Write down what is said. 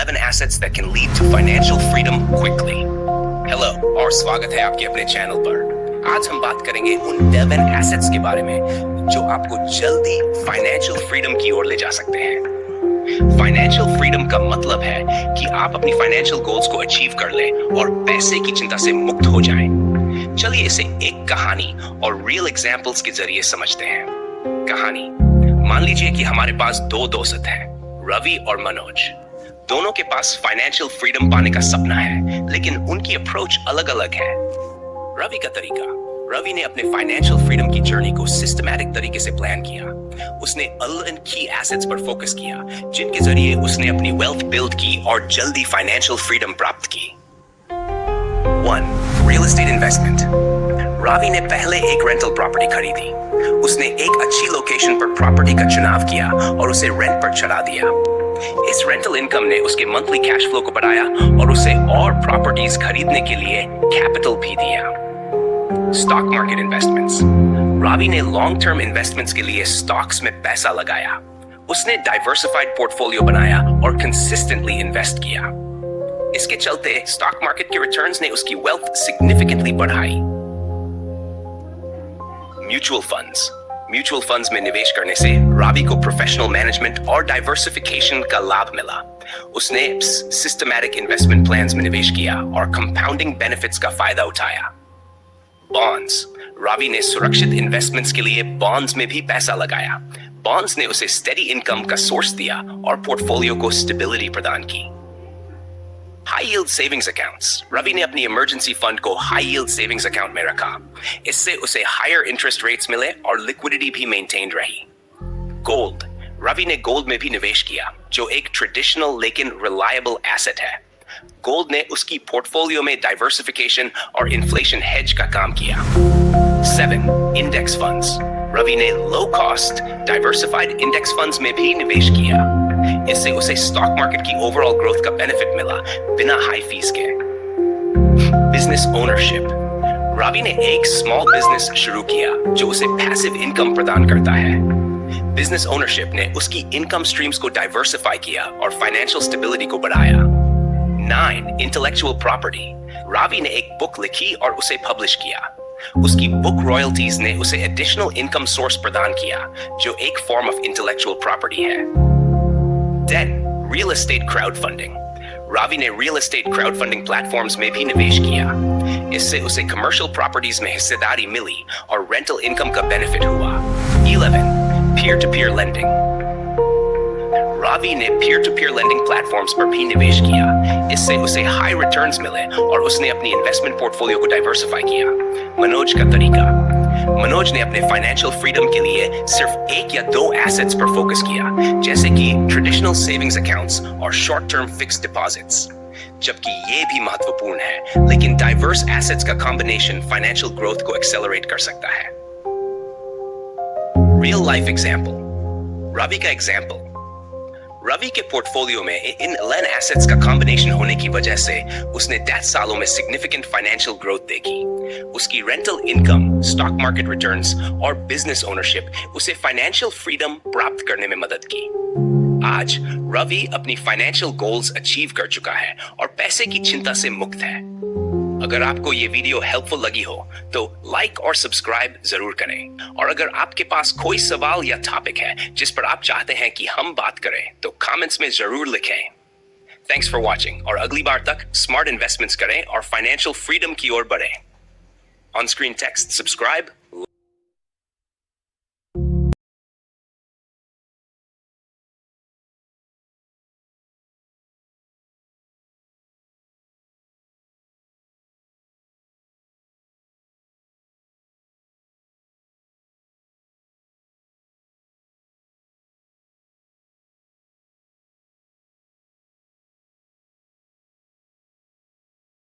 11 assets that can lead to financial freedom quickly. Hello और स्वागत है आपके अपने चैनल पर। आज हम बात करेंगे उन 11 एसेट्स के बारे में जो आपको जल्दी फाइनेंशियल फ्रीडम की ओर ले जा सकते हैं। फाइनेंशियल फ्रीडम का मतलब है कि आप अपनी फाइनेंशियल गोल्स को अचीव कर लें और पैसे की चिंता से मुक्त हो जाएं। चलिए इसे एक कहानी और रियल एग्जांपल्स के जरिए समझते हैं। कहानी, मान लीजिए कि हमारे पास दो दोस्त हैं, रवि और मनोज। दोनों के पास फाइनेंशियल फ्रीडम पाने का सपना है, लेकिन उनकी अप्रोच अलग अलग है। रवि का तरीका, रवि ने अपने फाइनेंशियल फ्रीडम की जर्नी को सिस्टमैटिक तरीके से प्लान किया। उसने 11 की एसेट्स पर फोकस किया, जिनके जरिए उसने अपनी वेल्थ बिल्ड की और जल्दी फाइनेंशियल फ्रीडम प्राप्त की। 1. Real estate investment. रवि ने पहले एक रेंटल प्रॉपर्टी खरीदी। उसने एक अच्छी लोकेशन पर प्रॉपर्टी का चुनाव किया और उसे रेंट पर चढ़ा दिया। इस रेंटल इनकम ने उसके मंथली कैश फ्लो को बढ़ाया और उसे और प्रॉपर्टीज खरीदने के लिए कैपिटल भी दिया। Stock market investments. रवि ने लॉन्ग टर्म इन्वेस्टमेंट्स के लिए स्टॉक्स में पैसा लगाया। उसने डाइवर्सिफाइड पोर्टफोलियो बनाया और कंसिस्टेंटली इन्वेस्ट किया। इसके चलते स्टॉक मार्केट के रिटर्न्स ने उसकी वेल्थ सिग्निफिकेंटली बढ़ाई। म्यूचुअल फंड्स में निवेश करने से रवि को प्रोफेशनल मैनेजमेंट और डाइवर्सिफिकेशन का लाभ मिला। उसने सिस्टमैटिक इन्वेस्टमेंट प्लान्स में निवेश किया और कंपाउंडिंग बेनिफिट्स का फायदा उठाया। बॉन्ड्स। रवि ने सुरक्षित इन्वेस्टमेंट्स के लिए बॉन्ड्स में भी पैसा लगाया। बॉन्ड्स ने उसे स्टेडी इनकम का सोर्स दिया और पोर्टफोलियो को स्टेबिलिटी प्रदान की। High yield savings accounts. Ravi ने अपनी इमरजेंसी फंड को हाई यील्ड सेविंग्स अकाउंट में रखा। इससे उसे हायर इंटरेस्ट रेट्स मिले और लिक्विडिटी भी मेंटेन रही। गोल्ड। रवि ने गोल्ड में भी निवेश किया, जो एक ट्रेडिशनल लेकिन रिलायबल एसेट है। गोल्ड ने उसकी पोर्टफोलियो में डाइवर्सिफिकेशन और इन्फ्लेशन हेज का काम किया। 7. Index funds. रवि ने low cost diversified index funds में भी निवेश किया। इससे उसे स्टॉक मार्केट की ओवरऑल ग्रोथ का बेनिफिट मिला, बिना हाई फीस के। Business ownership. रवि ने एक स्मॉल बिजनेस शुरू किया जो उसे पैसिव इनकम प्रदान करता है। बिजनेस ओनरशिप ने उसकी इनकम स्ट्रीम्स को डाइवर्सिफाई किया और फाइनेंशियल स्टेबिलिटी को बढ़ाया। 9. Intellectual property. रवि ने एक बुक लिखी और उसे पब्लिश किया। उसकी बुक रॉयल्टीज ने उसे एडिशनल इनकम सोर्स प्रदान किया, जो एक फॉर्म ऑफ इंटेलेक्चुअल प्रॉपर्टी है। 10. Real estate crowdfunding. Ravi ने real estate crowdfunding platforms में भी निवेश किया। इससे उसे कमर्शियल प्रॉपर्टीज में हिस्सेदारी मिली और रेंटल इनकम का बेनिफिट हुआ। 11. Peer to peer lending. Ravi ने peer to peer lending platforms पर भी निवेश किया। इससे उसे हाई रिटर्न्स मिले और उसने अपनी इन्वेस्टमेंट पोर्टफोलियो को डाइवर्सिफाई किया। मनोज का तरीका। मनोज ने अपने फाइनेंशियल फ्रीडम के लिए सिर्फ एक या दो एसेट्स पर फोकस किया, जैसे कि ट्रेडिशनल सेविंग्स अकाउंट्स और शॉर्ट टर्म फिक्स्ड डिपॉजिट्स। जबकि ये भी महत्वपूर्ण है, लेकिन डाइवर्स एसेट्स का कॉम्बिनेशन फाइनेंशियल ग्रोथ को एक्सेलरेट कर सकता है। Real life example. रवि का एग्जांपल। रवि के पोर्टफोलियो में इन 11 एसेट्स का कॉम्बिनेशन होने की वजह से उसने 10 सालों में सिग्निफिकेंट फाइनेंशियल ग्रोथ देखी। उसकी rental income, stock market returns और बिजनेस ओनरशिप उसे फाइनेंशियल फ्रीडम प्राप्त करने में मदद की। आज रवि अपनी फाइनेंशियल गोल्स अचीव कर चुका है और पैसे की चिंता से मुक्त है। अगर आपको ये वीडियो हेल्पफुल लगी हो तो लाइक और सब्सक्राइब जरूर करें, और अगर आपके पास कोई सवाल या टॉपिक है जिस पर आप चाहते हैं कि हम बात करें तो कमेंट्स में जरूर लिखें। थैंक्स फॉर वॉचिंग, और अगली बार तक स्मार्ट इन्वेस्टमेंट्स करें और फाइनेंशियल फ्रीडम की ओर बढ़ें। On screen text subscribe